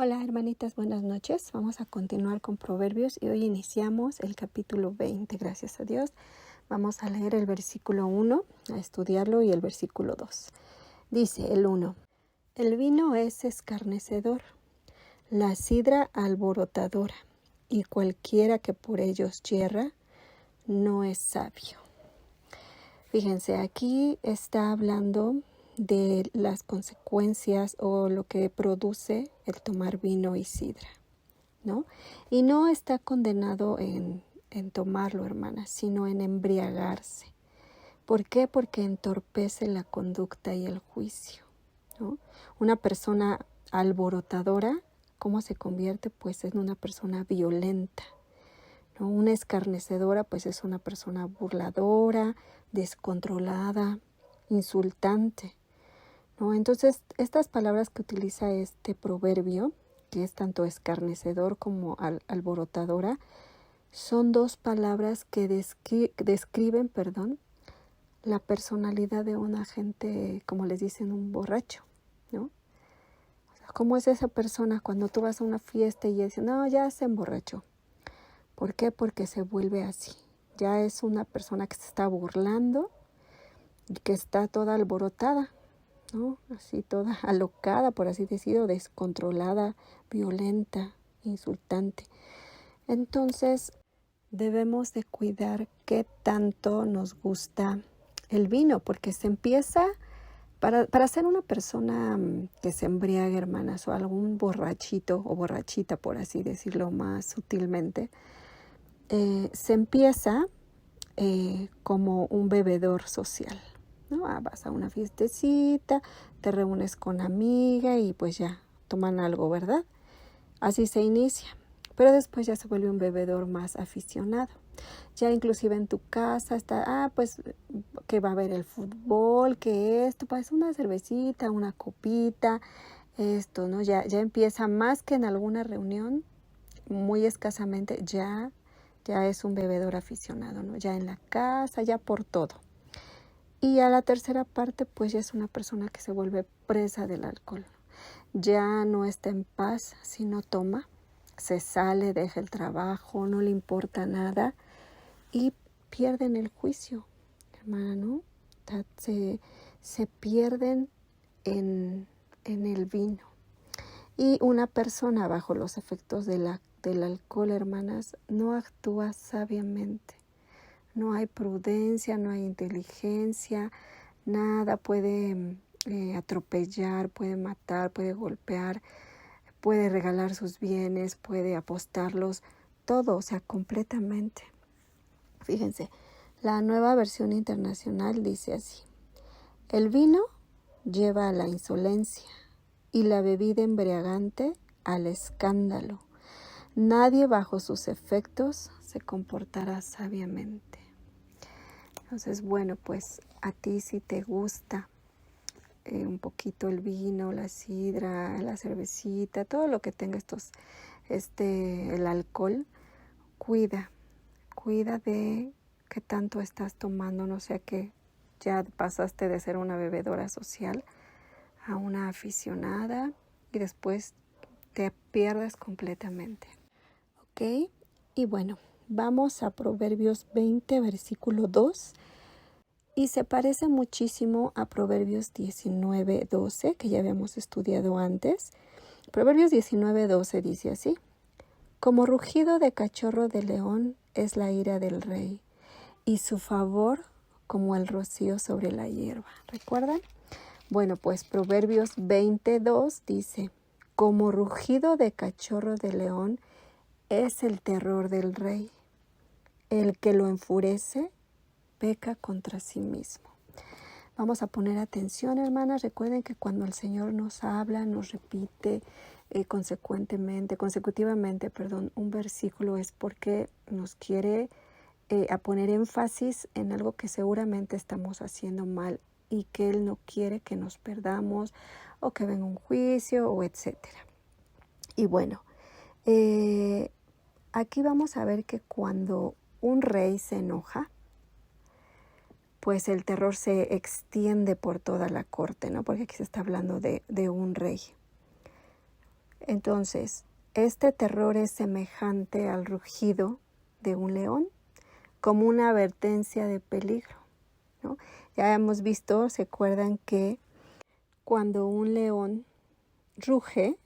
Hola hermanitas, buenas noches. Vamos a continuar con Proverbios y hoy iniciamos el capítulo 20, gracias a Dios. Vamos a leer el versículo 1, a estudiarlo, y el versículo 2. Dice el 1: El vino es escarnecedor, la sidra alborotadora, y cualquiera que por ellos yerra no es sabio. Fíjense, aquí está hablando de las consecuencias o lo que produce el tomar vino y sidra, ¿no? Y no está condenado en tomarlo, hermanas, sino en embriagarse. ¿Por qué? Porque entorpece la conducta y el juicio, ¿no? Una persona alborotadora, ¿cómo se convierte? Pues en una persona violenta, ¿no? Una escarnecedora, pues es una persona burladora, descontrolada, insultante, ¿no? Entonces, estas palabras que utiliza este proverbio, que es tanto escarnecedor como alborotadora, son dos palabras que describen, la personalidad de una gente, como les dicen, un borracho, ¿no? O sea, ¿cómo es esa persona cuando tú vas a una fiesta y dices, no, ya se emborrachó? ¿Por qué? Porque se vuelve así. Ya es una persona que se está burlando y que está toda alborotada, ¿no? Así toda alocada, por así decirlo, descontrolada, violenta, insultante. Entonces, debemos de cuidar qué tanto nos gusta el vino, porque se empieza, para ser una persona que se embriague, hermanas, o algún borrachito o borrachita, por así decirlo más sutilmente, se empieza como un bebedor social, ¿no? Vas a una fiestecita, te reúnes con amiga y pues ya toman algo, ¿verdad? Así se inicia, pero después ya se vuelve un bebedor más aficionado. Ya inclusive en tu casa está, pues que va a haber el fútbol, que esto, pues una cervecita, una copita, esto, ¿no? Ya empieza más que en alguna reunión, muy escasamente, ya es un bebedor aficionado, ¿no? Ya en la casa, ya por todo. Y a la tercera parte, pues ya es una persona que se vuelve presa del alcohol. Ya no está en paz si no toma, se sale, deja el trabajo, no le importa nada y pierden el juicio, hermana, ¿no? Se pierden en el vino. Y una persona bajo los efectos del alcohol, hermanas, no actúa sabiamente. No hay prudencia, no hay inteligencia, nada, puede atropellar, puede matar, puede golpear, puede regalar sus bienes, puede apostarlos, todo, o sea, completamente. Fíjense, la Nueva Versión Internacional dice así: el vino lleva a la insolencia y la bebida embriagante al escándalo. Nadie bajo sus efectos se comportará sabiamente. Entonces, bueno, pues a ti si te gusta un poquito el vino, la sidra, la cervecita, todo lo que tenga el alcohol, cuida de qué tanto estás tomando, no sea que ya pasaste de ser una bebedora social a una aficionada y después te pierdes completamente. ¿Ok? Y bueno, vamos a Proverbios 20, versículo 2. Y se parece muchísimo a Proverbios 19, 12, que ya habíamos estudiado antes. Proverbios 19, 12 dice así: como rugido de cachorro de león es la ira del rey, y su favor como el rocío sobre la hierba. ¿Recuerdan? Bueno, pues Proverbios 22 dice: como rugido de cachorro de león es el terror del rey. El que lo enfurece peca contra sí mismo. Vamos a poner atención, hermanas. Recuerden que cuando el Señor nos habla, nos repite consecutivamente, un versículo, es porque nos quiere a poner énfasis en algo que seguramente estamos haciendo mal y que Él no quiere que nos perdamos o que venga un juicio o etcétera. Y bueno, aquí vamos a ver que cuando un rey se enoja, pues el terror se extiende por toda la corte, ¿no? Porque aquí se está hablando de un rey. Entonces, este terror es semejante al rugido de un león, como una advertencia de peligro, ¿no? Ya hemos visto, ¿se acuerdan que cuando un león ruge,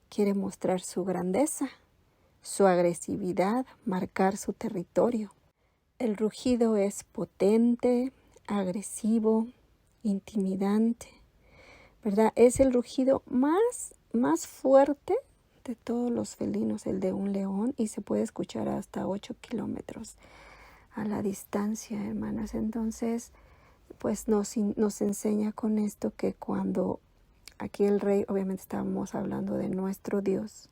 quiere mostrar su grandeza, su agresividad, marcar su territorio? El rugido es potente, agresivo, intimidante, ¿verdad? Es el rugido más fuerte de todos los felinos, el de un león, y se puede escuchar hasta 8 kilómetros a la distancia, hermanas. Entonces, pues nos enseña con esto que cuando aquí el rey, obviamente estábamos hablando de nuestro Dios,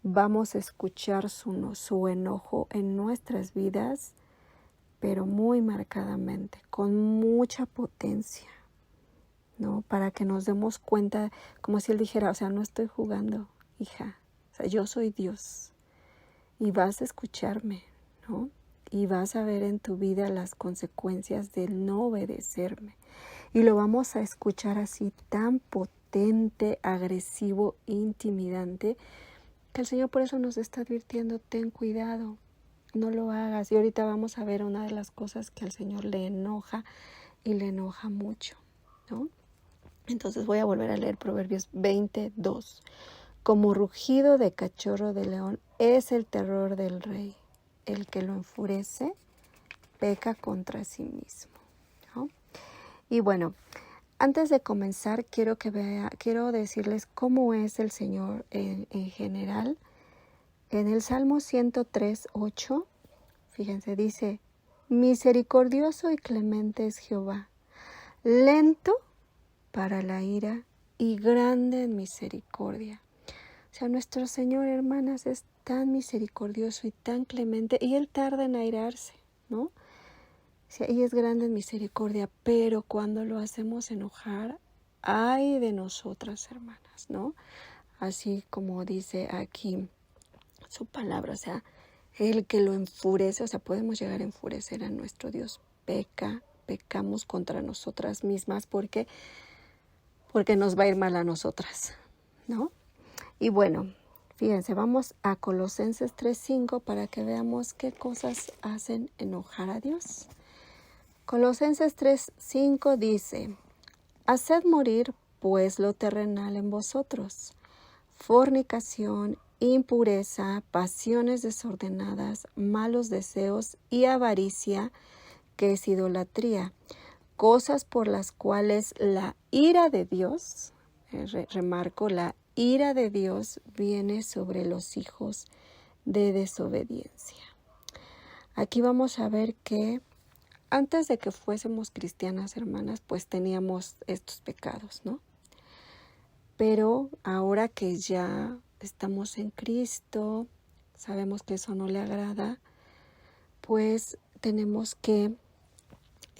vamos a escuchar su enojo en nuestras vidas, pero muy marcadamente, con mucha potencia, ¿no? Para que nos demos cuenta, como si él dijera, o sea, no estoy jugando, hija, o sea, yo soy Dios y vas a escucharme, ¿no? Y vas a ver en tu vida las consecuencias del no obedecerme. Y lo vamos a escuchar así tan potente, agresivo, intimidante, que el Señor por eso nos está advirtiendo, ten cuidado, no lo hagas. Y ahorita vamos a ver una de las cosas que al Señor le enoja y le enoja mucho, ¿no? Entonces voy a volver a leer Proverbios 22. Como rugido de cachorro de león es el terror del rey. El que lo enfurece peca contra sí mismo, ¿no? Y bueno, antes de comenzar quiero decirles cómo es el Señor en general. En el Salmo 103:8, fíjense, dice, misericordioso y clemente es Jehová, lento para la ira y grande en misericordia. O sea, nuestro Señor, hermanas, es tan misericordioso y tan clemente, y Él tarda en airarse, ¿no? O sea, y es grande en misericordia, pero cuando lo hacemos enojar, ay de nosotras, hermanas, ¿no? Así como dice aquí su palabra, o sea, el que lo enfurece, o sea, podemos llegar a enfurecer a nuestro Dios, pecamos contra nosotras mismas porque nos va a ir mal a nosotras, ¿no? Y bueno, fíjense, vamos a Colosenses 3:5 para que veamos qué cosas hacen enojar a Dios. Colosenses 3:5 dice, haced morir pues lo terrenal en vosotros, fornicación, impureza, pasiones desordenadas, malos deseos y avaricia, que es idolatría, cosas por las cuales la ira de Dios, remarco, la ira de Dios viene sobre los hijos de desobediencia. Aquí vamos a ver que antes de que fuésemos cristianas, hermanas, pues teníamos estos pecados, ¿no? Pero ahora que ya estamos en Cristo, sabemos que eso no le agrada, pues tenemos que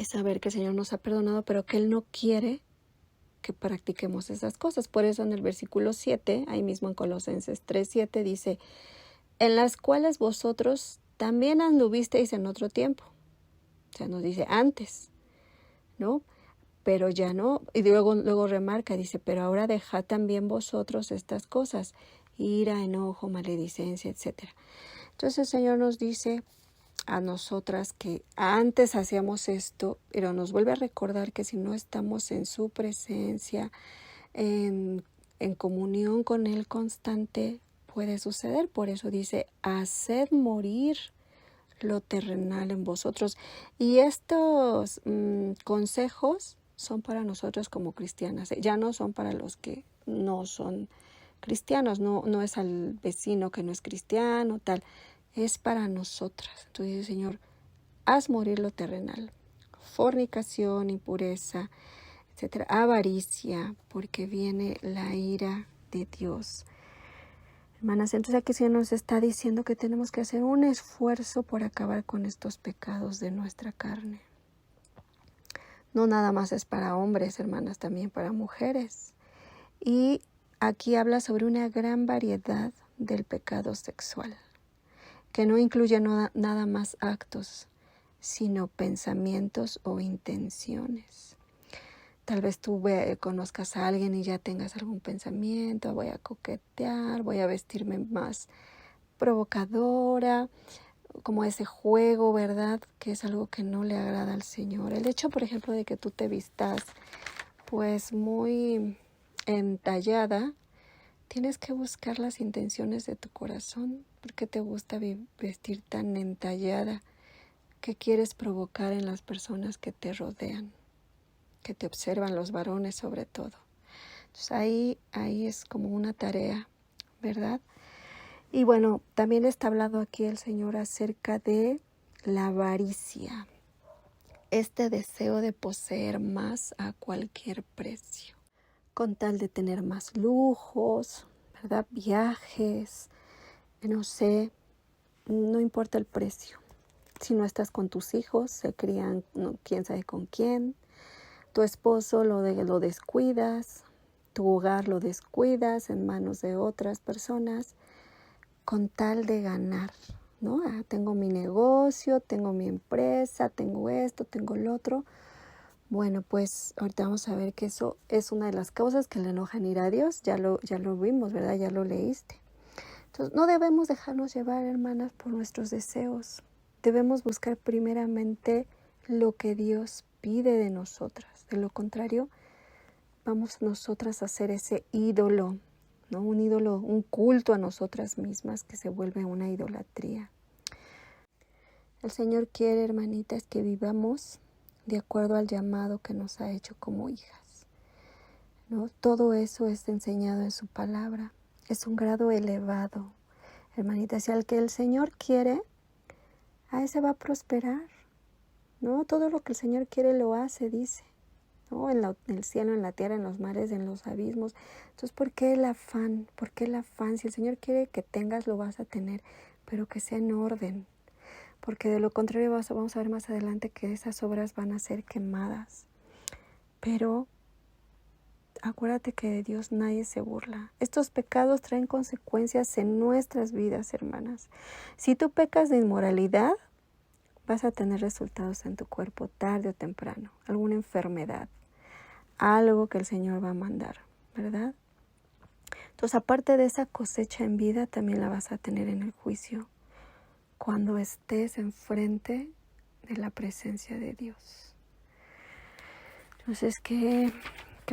saber que el Señor nos ha perdonado, pero que Él no quiere que practiquemos esas cosas. Por eso en el versículo 7, ahí mismo en Colosenses 3:7 dice, en las cuales vosotros también anduvisteis en otro tiempo. O sea, nos dice antes, ¿no? Pero ya no. Y luego remarca, dice, pero ahora dejad también vosotros estas cosas, ira, enojo, maledicencia, etc. Entonces el Señor nos dice a nosotras que antes hacíamos esto, pero nos vuelve a recordar que si no estamos en su presencia, en comunión con Él constante, puede suceder. Por eso dice, haced morir lo terrenal en vosotros. Y estos consejos son para nosotros como cristianas, ya no son para los que no son cristianos, no es al vecino que no es cristiano, tal, es para nosotras. Entonces dice, Señor, haz morir lo terrenal, fornicación, impureza, etcétera, avaricia, porque viene la ira de Dios. Hermanas, entonces aquí el Señor nos está diciendo que tenemos que hacer un esfuerzo por acabar con estos pecados de nuestra carne. No nada más es para hombres, hermanas, también para mujeres. Y aquí habla sobre una gran variedad del pecado sexual, que no incluye nada más actos, sino pensamientos o intenciones. Tal vez tú conozcas a alguien y ya tengas algún pensamiento, voy a coquetear, voy a vestirme más provocadora, como ese juego, ¿verdad? Que es algo que no le agrada al Señor. El hecho, por ejemplo, de que tú te vistas pues muy entallada, tienes que buscar las intenciones de tu corazón. ¿Por qué te gusta vestir tan entallada? ¿Qué quieres provocar en las personas que te rodean, que te observan, los varones sobre todo? Entonces ahí es como una tarea, ¿verdad? Y bueno, también está hablando aquí el Señor acerca de la avaricia, este deseo de poseer más a cualquier precio, con tal de tener más lujos, ¿verdad? Viajes, no sé, no importa el precio. Si no estás con tus hijos, se crían quién sabe con quién, tu esposo lo descuidas, tu hogar lo descuidas en manos de otras personas, con tal de ganar, ¿no? Tengo mi negocio, tengo mi empresa, tengo esto, tengo lo otro. Bueno, pues ahorita vamos a ver que eso es una de las causas que le enojan ir a Dios. Ya lo vimos, ¿verdad? Ya lo leíste. Entonces, no debemos dejarnos llevar, hermanas, por nuestros deseos. Debemos buscar primeramente lo que Dios pide de nosotras. De lo contrario, vamos nosotras a hacer ese ídolo, ¿no? Un ídolo, un culto a nosotras mismas que se vuelve una idolatría. El Señor quiere, hermanitas, que vivamos de acuerdo al llamado que nos ha hecho como hijas, ¿no? Todo eso es enseñado en su palabra. Es un grado elevado, hermanitas. Y al que el Señor quiere, a ese va a prosperar, ¿no? Todo lo que el Señor quiere lo hace, dice, ¿no? En el cielo, en la tierra, en los mares, en los abismos. Entonces, ¿por qué el afán? ¿Por qué el afán? Si el Señor quiere que tengas, lo vas a tener, pero que sea en orden. Porque de lo contrario vamos a ver más adelante que esas obras van a ser quemadas. Pero acuérdate que de Dios nadie se burla. Estos pecados traen consecuencias en nuestras vidas, hermanas. Si tú pecas de inmoralidad, vas a tener resultados en tu cuerpo tarde o temprano. Alguna enfermedad, algo que el Señor va a mandar, ¿verdad? Entonces, aparte de esa cosecha en vida, también la vas a tener en el juicio, cuando estés enfrente de la presencia de Dios. Entonces, qué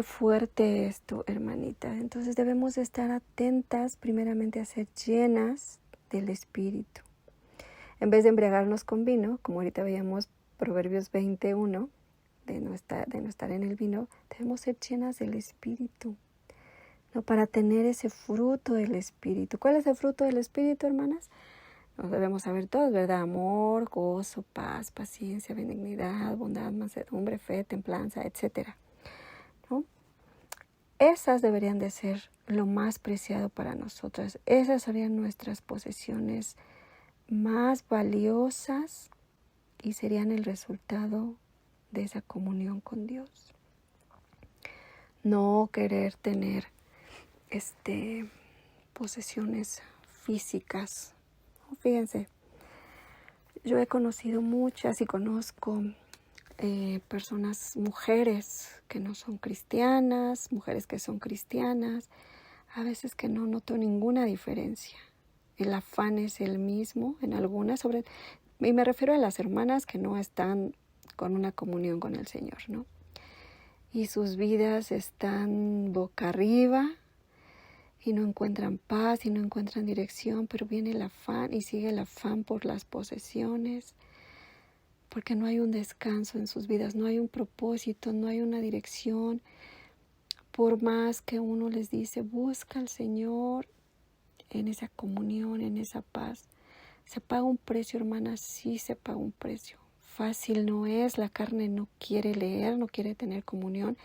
fuerte esto, hermanita. Entonces debemos estar atentas primeramente a ser llenas del Espíritu. En vez de embriagarnos con vino, como ahorita veíamos Proverbios 21, de no estar en el vino, debemos ser llenas del Espíritu, ¿no? Para tener ese fruto del Espíritu. ¿Cuál es el fruto del Espíritu, hermanas? Nos debemos saber todos, ¿verdad? Amor, gozo, paz, paciencia, benignidad, bondad, mansedumbre, fe, templanza, etc., ¿no? Esas deberían de ser lo más preciado para nosotras. Esas serían nuestras posesiones más valiosas y serían el resultado de esa comunión con Dios. No querer tener posesiones físicas. Fíjense, yo he conocido muchas y conozco personas, mujeres que no son cristianas, mujeres que son cristianas, a veces que no noto ninguna diferencia. El afán es el mismo en algunas, y me refiero a las hermanas que no están con una comunión con el Señor, ¿no? Y sus vidas están boca arriba y no encuentran paz y no encuentran dirección, pero viene el afán y sigue el afán por las posesiones, porque no hay un descanso en sus vidas, no hay un propósito, no hay una dirección. Por más que uno les dice, busca al Señor en esa comunión, en esa paz, se paga un precio, hermanas, sí se paga un precio. Fácil no es, la carne no quiere leer, no quiere tener comunión.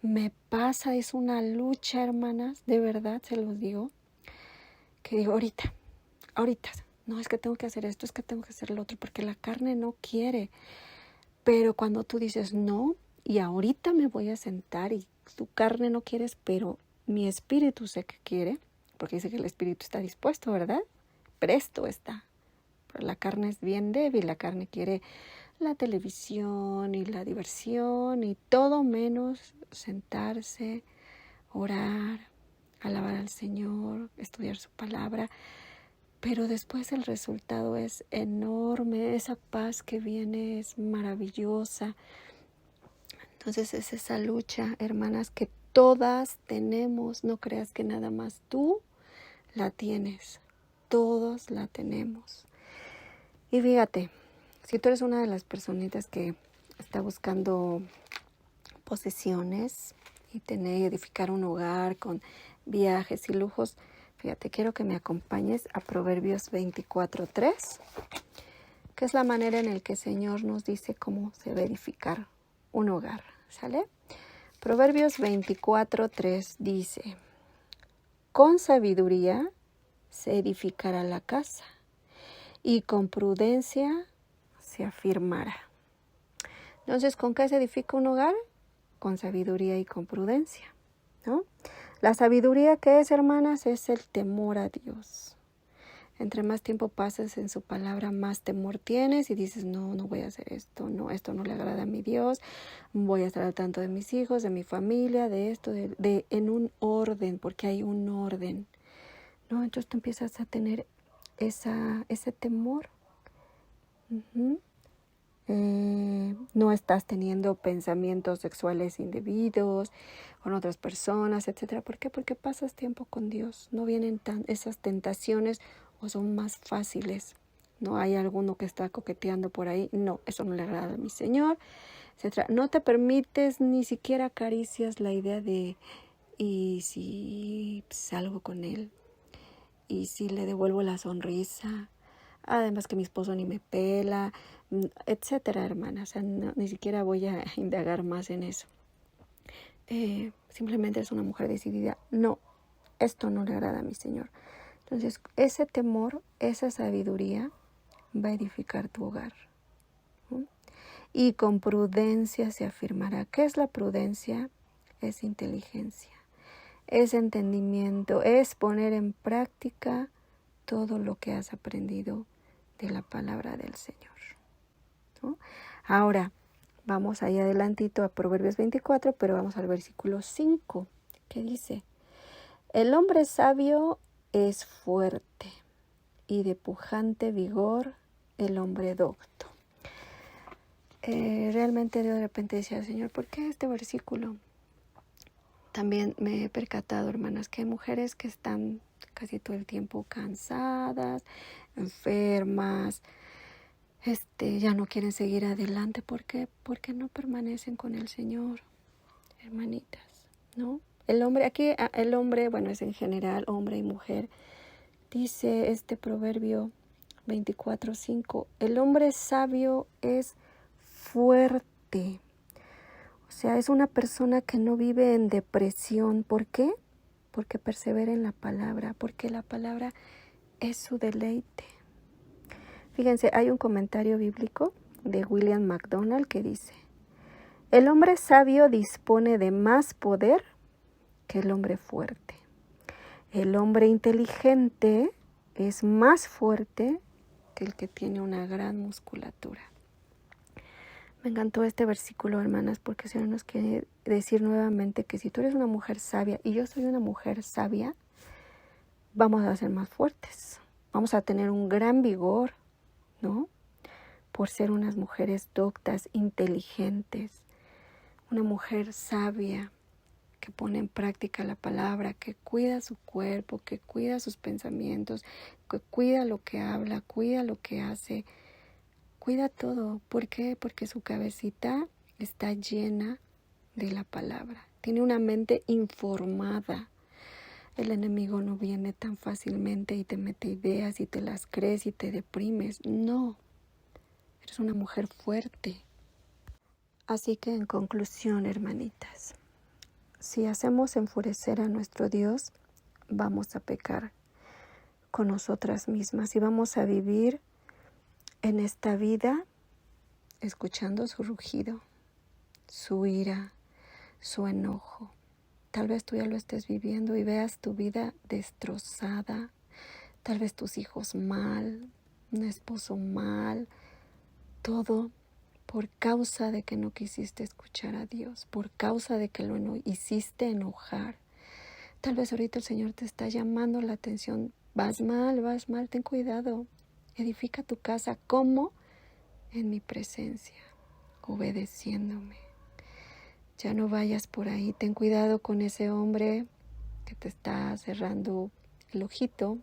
Me pasa, es una lucha, hermanas, de verdad se los digo, que digo, ahorita, no, es que tengo que hacer esto, es que tengo que hacer lo otro, porque la carne no quiere. Pero cuando tú dices no, y ahorita me voy a sentar y tu carne no quieres, pero mi espíritu sé que quiere, porque dice que el espíritu está dispuesto, ¿verdad? Presto está. Pero la carne es bien débil, la carne quiere la televisión y la diversión y todo menos sentarse, orar, alabar al Señor, estudiar su palabra. Pero después el resultado es enorme, esa paz que viene es maravillosa. Entonces es esa lucha, hermanas, que todas tenemos. No creas que nada más tú la tienes, todos la tenemos. Y fíjate, si tú eres una de las personitas que está buscando posesiones y edificar un hogar con viajes y lujos, fíjate, quiero que me acompañes a Proverbios 24:3, que es la manera en la que el Señor nos dice cómo se va a edificar un hogar, ¿sale? Proverbios 24:3 dice: con sabiduría se edificará la casa y con prudencia se afirmará. Entonces, ¿con qué se edifica un hogar? Con sabiduría y con prudencia, ¿no? La sabiduría, ¿qué es, hermanas? Es el temor a Dios. Entre más tiempo pases en su palabra, más temor tienes y dices, no voy a hacer esto, no, esto no le agrada a mi Dios, voy a estar al tanto de mis hijos, de mi familia, de esto, en un orden, porque hay un orden, ¿no? Entonces tú empiezas a tener ese temor. No estás teniendo pensamientos sexuales indebidos con otras personas, etcétera. ¿Por qué? Porque pasas tiempo con Dios. No vienen esas tentaciones o son más fáciles. No hay alguno que está coqueteando por ahí. No, eso no le agrada a mi Señor, etcétera. No te permites, ni siquiera acaricias la idea de ¿y si salgo con él? ¿Y si le devuelvo la sonrisa? Además que mi esposo ni me pela, etcétera, hermana. O sea, ni siquiera voy a indagar más en eso. Simplemente es una mujer decidida. No, esto no le agrada a mi Señor. Entonces, ese temor, esa sabiduría va a edificar tu hogar. Y con prudencia se afirmará. ¿Qué es la prudencia? Es inteligencia, es entendimiento, es poner en práctica todo lo que has aprendido de la palabra del Señor, ¿no? Ahora, vamos ahí adelantito a Proverbios 24, pero vamos al versículo 5, que dice: el hombre sabio es fuerte, y de pujante vigor el hombre docto. Realmente yo de repente decía, Señor, ¿por qué este versículo? También me he percatado, hermanas, que hay mujeres que están casi todo el tiempo cansadas, enfermas, ya no quieren seguir adelante. ¿Por qué? Porque no permanecen con el Señor, hermanitas, ¿no? El hombre, bueno, es en general, hombre y mujer. Dice este Proverbio 24:5, el hombre sabio es fuerte. O sea, es una persona que no vive en depresión. ¿Por qué? Porque persevera en la palabra, porque la palabra es su deleite. Fíjense, hay un comentario bíblico de William MacDonald que dice: el hombre sabio dispone de más poder que el hombre fuerte. El hombre inteligente es más fuerte que el que tiene una gran musculatura. Me encantó este versículo, hermanas, porque el Señor nos quiere decir nuevamente que si tú eres una mujer sabia y yo soy una mujer sabia, vamos a ser más fuertes. Vamos a tener un gran vigor, ¿no? Por ser unas mujeres doctas, inteligentes, una mujer sabia que pone en práctica la palabra, que cuida su cuerpo, que cuida sus pensamientos, que cuida lo que habla, cuida lo que hace, cuida todo. ¿Por qué? Porque su cabecita está llena de la palabra. Tiene una mente informada. El enemigo no viene tan fácilmente y te mete ideas y te las crees y te deprimes. No, eres una mujer fuerte. Así que en conclusión, hermanitas, si hacemos enfurecer a nuestro Dios, vamos a pecar con nosotras mismas y vamos a vivir en esta vida escuchando su rugido, su ira, su enojo. Tal vez tú ya lo estés viviendo y veas tu vida destrozada, tal vez tus hijos mal, un esposo mal, todo por causa de que no quisiste escuchar a Dios, por causa de que lo hiciste enojar. Tal vez ahorita el Señor te está llamando la atención. Vas mal, ten cuidado. Edifica tu casa. ¿Cómo? En mi presencia, obedeciéndome. Ya no vayas por ahí. Ten cuidado con ese hombre que te está cerrando el ojito,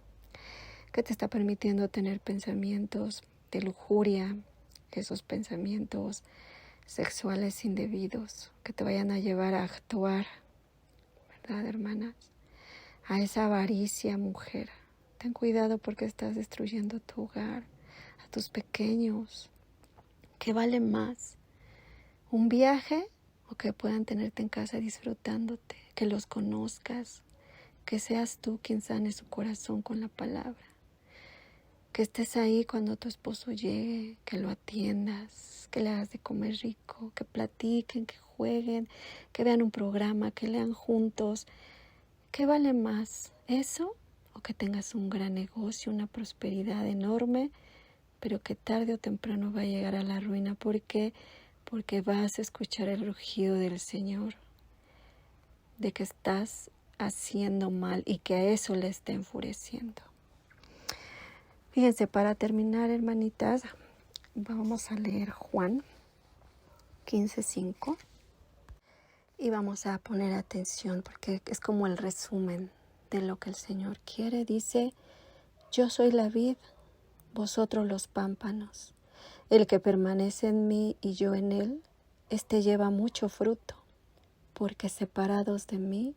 que te está permitiendo tener pensamientos de lujuria, esos pensamientos sexuales indebidos que te vayan a llevar a actuar, ¿verdad, hermanas? A esa avaricia, mujer. Ten cuidado porque estás destruyendo tu hogar, a tus pequeños. ¿Qué vale más? ¿Un viaje o que puedan tenerte en casa disfrutándote? Que los conozcas, que seas tú quien sane su corazón con la palabra. Que estés ahí cuando tu esposo llegue, que lo atiendas, que le hagas de comer rico, que platiquen, que jueguen, que vean un programa, que lean juntos. ¿Qué vale más? ¿Eso o que tengas un gran negocio, una prosperidad enorme, pero que tarde o temprano va a llegar a la ruina? ¿Por qué? Porque vas a escuchar el rugido del Señor, de que estás haciendo mal y que a eso le está enfureciendo. Fíjense, para terminar, hermanitas, vamos a leer Juan 15:5 y vamos a poner atención porque es como el resumen de lo que el Señor quiere. Dice: yo soy la vid, vosotros los pámpanos. El que permanece en mí y yo en él, éste lleva mucho fruto, porque separados de mí,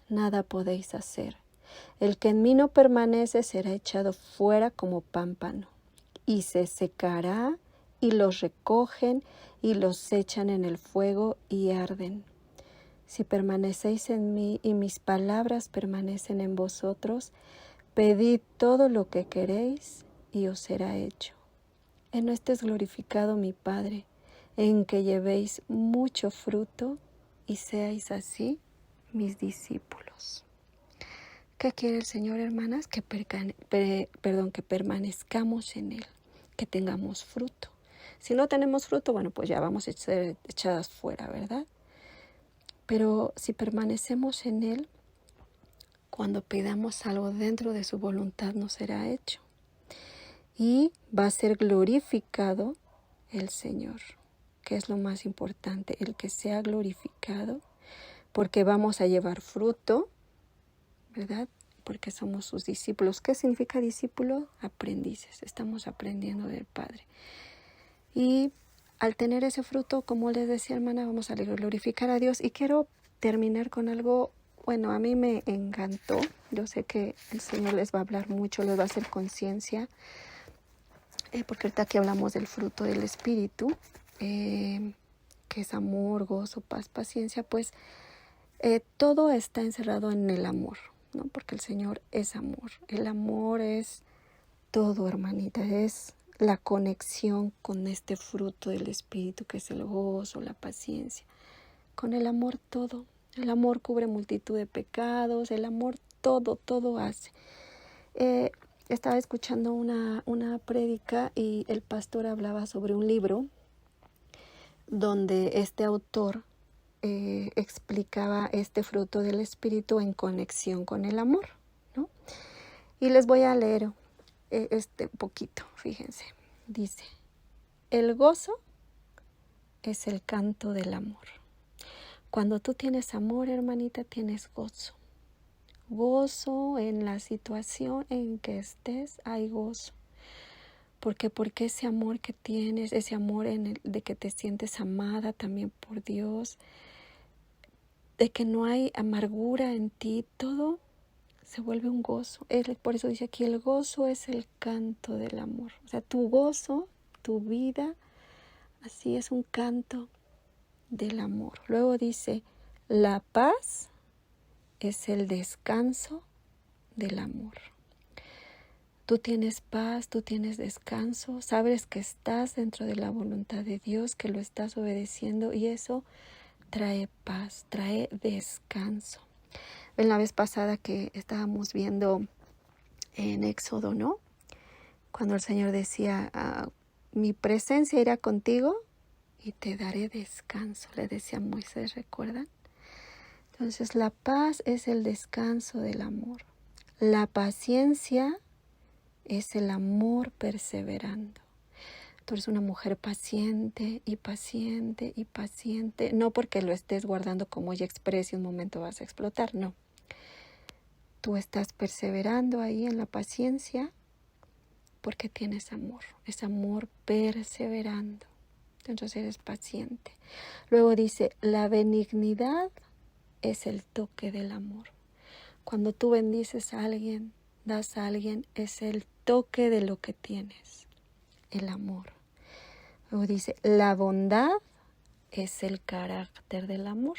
nada podéis hacer. El que en mí no permanece será echado fuera como pámpano, y se secará, y los recogen, y los echan en el fuego, y arden. Si permanecéis en mí, y mis palabras permanecen en vosotros, pedid todo lo que queréis, y os será hecho. En esto es glorificado mi Padre, en que llevéis mucho fruto, y seáis así mis discípulos. ¿Qué quiere el Señor, hermanas? Que permanezcamos en Él, que tengamos fruto. Si no tenemos fruto, bueno, pues ya vamos a ser echadas fuera, ¿verdad? Pero si permanecemos en Él, cuando pidamos algo dentro de su voluntad, nos será hecho. Y va a ser glorificado el Señor, que es lo más importante, el que sea glorificado, porque vamos a llevar fruto, ¿verdad? Porque somos sus discípulos. ¿Qué significa discípulo? Aprendices. Estamos aprendiendo del Padre. Y al tener ese fruto, como les decía, hermana, vamos a glorificar a Dios. Y quiero terminar con algo, bueno, a mí me encantó. Yo sé que el Señor les va a hablar mucho, les va a hacer conciencia. Porque ahorita aquí hablamos del fruto del Espíritu, que es amor, gozo, paz, paciencia, pues todo está encerrado en el amor, ¿no? Porque el Señor es amor. El amor es todo, hermanita, es la conexión con este fruto del Espíritu, que es el gozo, la paciencia. Con el amor todo. El amor cubre multitud de pecados, el amor todo hace. Estaba escuchando una prédica y el pastor hablaba sobre un libro donde este autor explicaba este fruto del Espíritu en conexión con el amor, ¿no? Y les voy a leer poquito, fíjense. Dice: el gozo es el canto del amor. Cuando tú tienes amor, hermanita, tienes gozo. Gozo en la situación en que estés, hay gozo. Porque ese amor que tienes, ese amor de que te sientes amada también por Dios, de que no hay amargura en ti, todo se vuelve un gozo. Por eso dice aquí, el gozo es el canto del amor. O sea, tu gozo, tu vida, así es un canto del amor. Luego dice, la paz es el descanso del amor. Tú tienes paz, tú tienes descanso, sabes que estás dentro de la voluntad de Dios, que lo estás obedeciendo y eso trae paz, trae descanso. En la vez pasada que estábamos viendo en Éxodo, ¿no? Cuando el Señor decía, mi presencia irá contigo y te daré descanso, le decía Moisés, ¿recuerdan? Entonces la paz es el descanso del amor. La paciencia es el amor perseverando. Tú eres una mujer paciente y paciente y paciente, no porque lo estés guardando como ya expresa y un momento vas a explotar, no. Tú estás perseverando ahí en la paciencia porque tienes amor, es amor perseverando. Entonces eres paciente. Luego dice, la benignidad es el toque del amor. Cuando tú bendices a alguien, das a alguien, es el toque de lo que tienes, el amor. Luego dice, la bondad es el carácter del amor.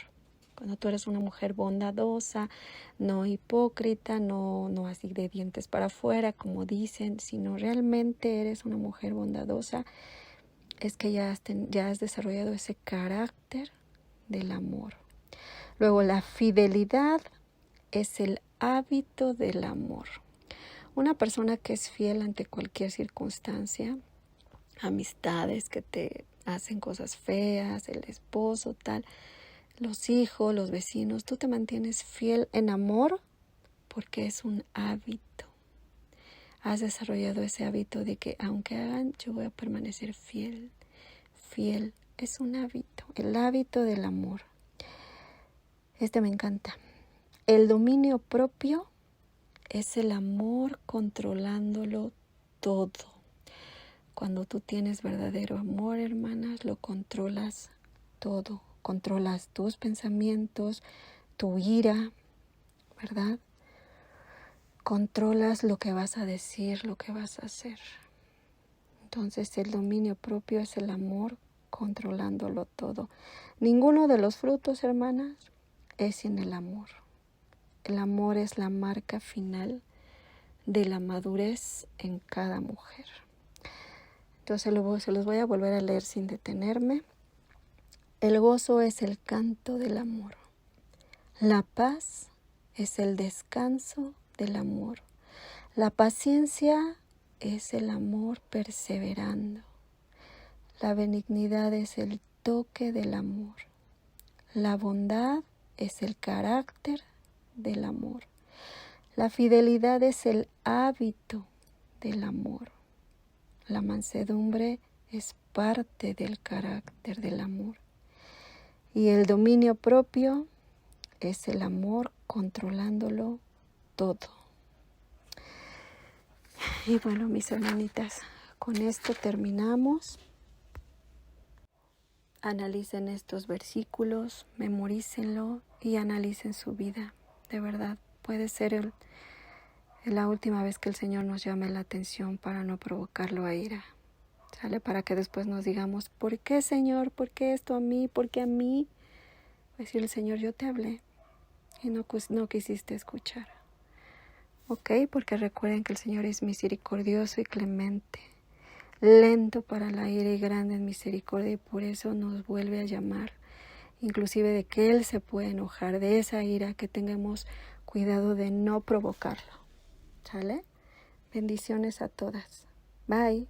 Cuando tú eres una mujer bondadosa, no hipócrita, no así de dientes para afuera, como dicen, sino realmente eres una mujer bondadosa, es que ya has desarrollado ese carácter del amor. Luego, la fidelidad es el hábito del amor. Una persona que es fiel ante cualquier circunstancia, amistades que te hacen cosas feas, el esposo, tal, los hijos, los vecinos, tú te mantienes fiel en amor porque es un hábito. Has desarrollado ese hábito de que aunque hagan, yo voy a permanecer fiel. Fiel es un hábito, el hábito del amor. Este me encanta. El dominio propio es el amor controlándolo todo. Cuando tú tienes verdadero amor, hermanas, lo controlas todo. Controlas tus pensamientos, tu ira, ¿verdad? Controlas lo que vas a decir, lo que vas a hacer. Entonces el dominio propio es el amor controlándolo todo. Ninguno de los frutos, hermanas, es sin el amor. El amor es la marca final de la madurez en cada mujer. Entonces se los voy a volver a leer sin detenerme. El gozo es el canto del amor. La paz es el descanso del amor. La paciencia es el amor perseverando. La benignidad es el toque del amor. La bondad es el carácter del amor. La fidelidad es el hábito del amor. La mansedumbre es parte del carácter del amor. Y el dominio propio es el amor controlándolo todo. Y bueno, mis hermanitas, con esto terminamos. Analicen estos versículos, memorícenlo y analicen su vida. De verdad, puede ser la última vez que el Señor nos llame la atención para no provocarlo a ira. ¿Sale? Para que después nos digamos, ¿por qué, Señor? ¿Por qué esto a mí? ¿Por qué a mí? Decirle, Señor, yo te hablé y no quisiste escuchar. ¿Ok? Porque recuerden que el Señor es misericordioso y clemente, lento para la ira y grande en misericordia, y por eso nos vuelve a llamar, inclusive de que Él se puede enojar de esa ira, que tengamos cuidado de no provocarlo. ¿Sale? Bendiciones a todas. Bye.